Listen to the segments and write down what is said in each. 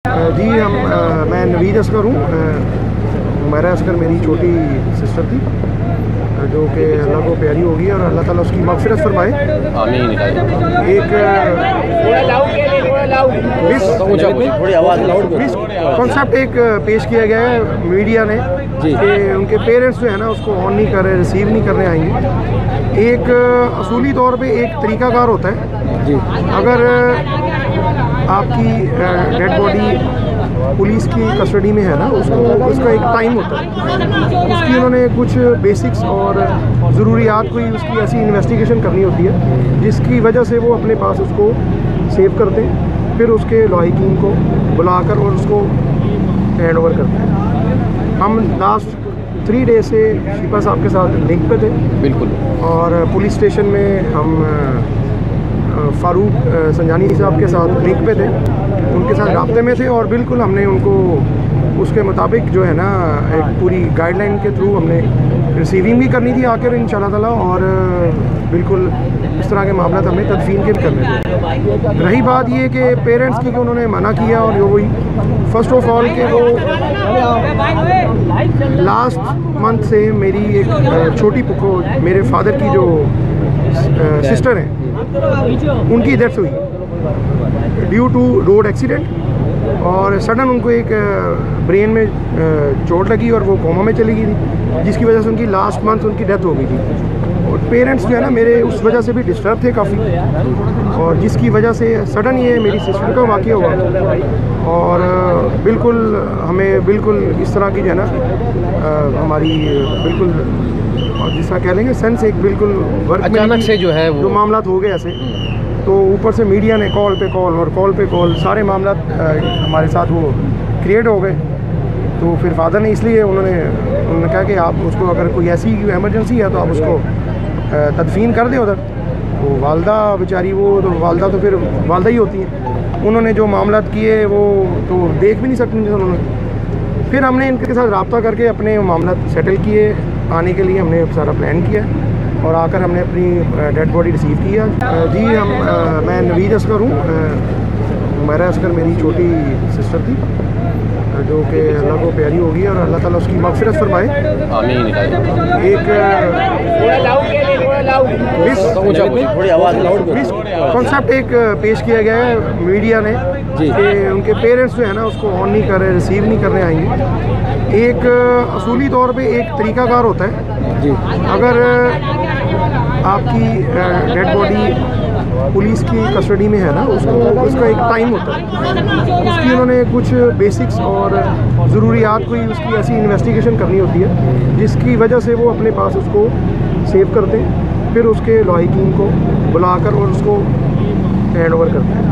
मैं नवीद असगर हूँ। हुमैरा असगर मेरी छोटी सिस्टर थी जो कि अल्लाह को प्यारी होगी और अल्लाह ताला उसकी मग़फ़िरत फरमाए। आमीन। एक कॉन्सेप्ट एक पेश किया गया है मीडिया ने कि उनके पेरेंट्स जो है ना उसको ऑन नहीं कर रहे, रिसीव नहीं करने आएंगे। एक असूली तौर पे एक तरीक़ाकार होता है जी। अगर आपकी डेड बॉडी पुलिस की कस्टडी में है ना, उसका एक टाइम होता है, उसकी उन्होंने कुछ बेसिक्स और ज़रूरियात कोई उसकी ऐसी इन्वेस्टिगेशन करनी होती है जिसकी वजह से वो अपने पास उसको सेव करते हैं, फिर उसके लॉयकीन को बुलाकर और उसको हैंड ओवर करते हैं। हम लास्ट 3 डेज से शिपा साहब के साथ लिंक पे थे बिल्कुल, और पुलिस स्टेशन में हम फ़ारूक संजानी साहब के साथ लिंक पे थे, उनके साथ राब्ते में थे और बिल्कुल हमने उनको उसके मुताबिक जो है ना एक पूरी गाइडलाइन के थ्रू हमने रिसीविंग भी करनी थी आकर इंशाल्लाह ताला, और बिल्कुल इस तरह के मामला हमने तदफीन के भी करने थे। रही बात ये कि पेरेंट्स की उन्होंने मना किया, और वही फर्स्ट ऑफ ऑल के वो लास्ट मंथ से मेरी एक छोटी पुखो मेरे फादर की जो सिस्टर हैं उनकी डेथ हुई ड्यू टू रोड एक्सीडेंट, और सडन उनको एक ब्रेन में चोट लगी और वो कोमा में चली गई थी, जिसकी वजह से उनकी लास्ट मंथ उनकी डेथ हो गई थी। और पेरेंट्स जो है ना मेरे उस वजह से भी डिस्टर्ब थे काफ़ी, और जिसकी वजह से सडन ये मेरी सिस्टर का वाक़या हुआ, और बिल्कुल हमें बिल्कुल इस तरह की जो है ना हमारी बिल्कुल और जिसका कह लेंगे सेंस एक बिल्कुल वर्क अचानक से जो है वो जो मामला हो गए ऐसे, तो ऊपर से मीडिया ने कॉल पे कॉल सारे मामला हमारे साथ वो क्रिएट हो गए। तो फिर फादर ने इसलिए उन्होंने कहा कि आप उसको अगर कोई ऐसी इमरजेंसी है तो आप उसको तदफीन कर दें उधर। तो वालदा बेचारी वो तो फिर वालदा ही होती हैं, उन्होंने जो मामला किए वो तो देख भी नहीं सकते थे उन्होंने। फिर हमने इनके साथ रब्ता करके अपने मामला सेटल किए, आने के लिए हमने सारा प्लान किया और आकर हमने अपनी डेड बॉडी रिसीव किया। मैं नवीद असगर हूँ। हुमैरा असगर मेरी छोटी सिस्टर थी जो कि अल्लाह को प्यारी होगी और अल्लाह ताला उसकी मग़फ़िरत फरमाए। आमीन। एक कॉन्सेप्ट एक पेश किया गया है मीडिया ने कि उनके पेरेंट्स जो है ना उसको ऑन नहीं कर रहे, रिसीव नहीं करने आएंगे। एक असूली तौर पे एक तरीक़ाकार होता है जी। अगर आपकी डेड बॉडी पुलिस की कस्टडी में है ना, उसका एक टाइम होता है, उसकी उन्होंने कुछ बेसिक्स और ज़रूरियात कोई उसकी ऐसी इन्वेस्टिगेशन करनी होती है जिसकी वजह से वो अपने पास उसको सेव करते हैं, फिर उसके लॉयकीन को बुलाकर और उसको हैंड ओवर करते हैं।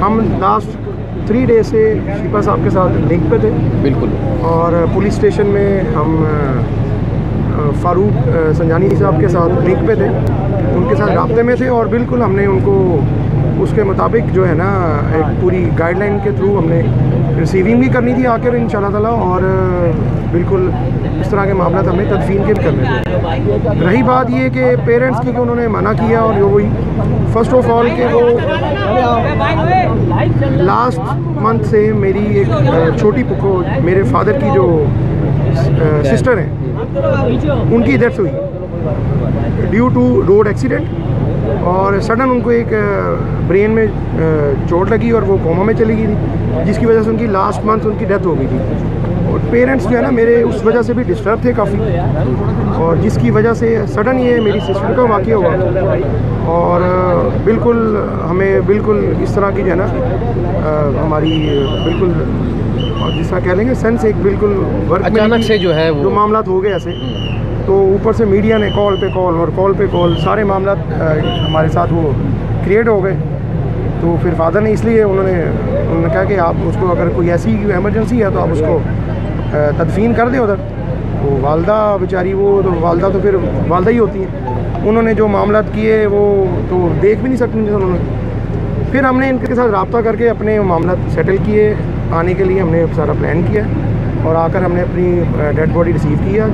हम लास्ट 3 डेज से शिपा साहब के साथ लिंक पे थे बिल्कुल, और पुलिस स्टेशन में हम फ़ारूक संजानी साहब के साथ लिंक पे थे, उनके साथ राब्ते में थे और बिल्कुल हमने उनको उसके मुताबिक जो है ना एक पूरी गाइडलाइन के थ्रू हमने रिसीविंग भी करनी थी आकर इंशाल्लाह ताला, और बिल्कुल इस तरह के मामला हमें तदफीन के भी करने थे। रही बात ये कि पेरेंट्स की उन्होंने मना किया, और वही फर्स्ट ऑफ ऑल के वो लास्ट मंथ से मेरी एक छोटी पुखो मेरे फादर की जो सिस्टर हैं उनकी डेथ हुई ड्यू टू रोड एक्सीडेंट, और सडन उनको एक ब्रेन में चोट लगी और वो कोमा में चली गई थी, जिसकी वजह से उनकी लास्ट मंथ उनकी डेथ हो गई थी। और पेरेंट्स जो है ना मेरे उस वजह से भी डिस्टर्ब थे काफ़ी, और जिसकी वजह से सडन ये मेरी सिस्टर का वाक़या हुआ, और बिल्कुल हमें बिल्कुल इस तरह की जो है ना हमारी बिल्कुल और जिसका कह लेंगे सेंस एक बिल्कुल वर्क अचानक से जो है वो जो मामला हो गए ऐसे, तो ऊपर से मीडिया ने कॉल पे कॉल सारे मामला हमारे साथ वो क्रिएट हो गए। तो फिर फादर ने इसलिए उन्होंने कहा कि आप उसको अगर कोई ऐसी इमरजेंसी है तो आप उसको तदफीन कर दें उधर। तो वालदा बेचारी वो तो फिर वालदा ही होती हैं, उन्होंने जो मामला किए वो तो देख भी नहीं सकते थे उन्होंने। फिर हमने इनके साथ रब्ता करके अपने मामला सेटल किए, आने के लिए हमने सारा प्लान किया और आकर हमने अपनी डेड बॉडी रिसीव किया।